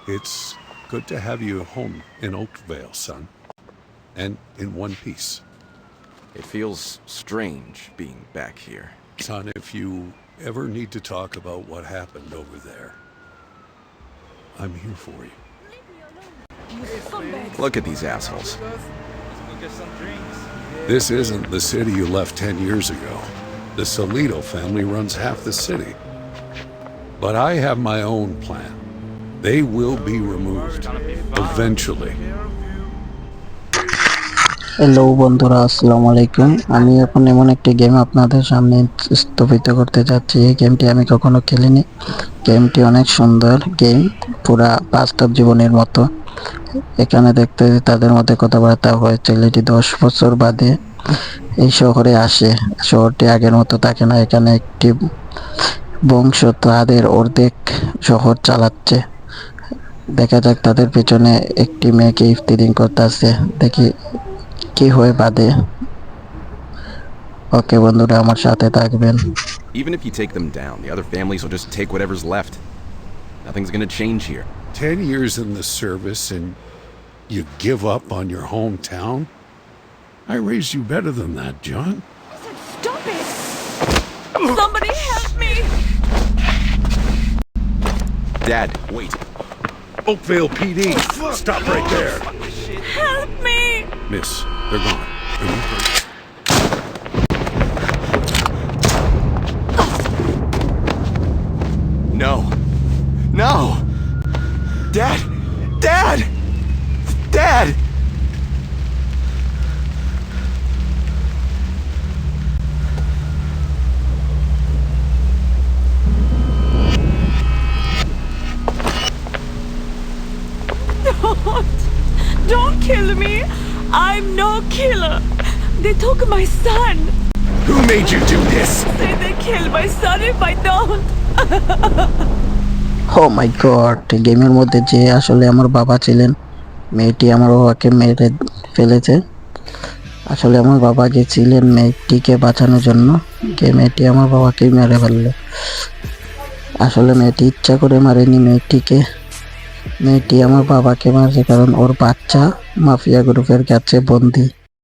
It's good to have you home in Oakvale, son. And in one piece. It feels strange being back here. Son, if you ever need to talk about what happened over there, I'm here for you. Look at these assholes. This isn't the city you left 10 years ago. The Solito family runs half the city. But I have my own plan. They will be removed. Eventually. Hello বন্ধুরা, আসসালামু আলাইকুম। আমি এখন এমন একটি game আপনাদের সামনে স্থাপিত করতে যাচ্ছি। এই গেমটি আমি কখনো খেলিনি। গেমটি অনেক সুন্দর গেম, পুরা বাস্তব জীবনের মতো। এখানে দেখতে তাদের মধ্যে কথাবার্তা হয়। ছেলেটি 10 বছর বাদে এই শহরে আসে। শহরটি আগের মতো থাকে না। এখানে একটি বংশ তাদের অর্ধেক শহর চালাচ্ছে। দেখা যাক তাদের পেছনে একটি মেয়েকে ইফতিরিং করতেছে, দেখি কি হয় বাদে। ওকে বন্ধুরা, আমার সাথে থাকবেন। Even if you take them down, the other families will just take whatever's left. Nothing's gonna change here. 10 years in the service and you give up on your hometown? I raised you better than that, John. Stop it! Somebody help me! Dad, wait. Oakvale PD! Stop right there! Help me! Miss, they're gone. Are you hurt? No. No! Dad! Dad! Dad! Don't kill me! I'm no killer! They took my son! Who made you do this? Say they kill my son if I don't! Oh my God, গেমের মধ্যে যে আসলে আমার বাবা ছিলেন, মেয়েটি আমার বাবাকে মেরে ফেলেছে। আসলে আমার বাবা যে ছিলেন মেয়েটিকে বাঁচানোর জন্য, মেয়েটি আমার বাবাকে মেরে ফেললো। আসলে মেয়েটি ইচ্ছা করে মারেনি মেয়েটিকে, মেয়েটি আমার বাবাকে মারছে কারণ ওর বাচ্চা মাফিয়া গ্রুপের কাছে বন্দী।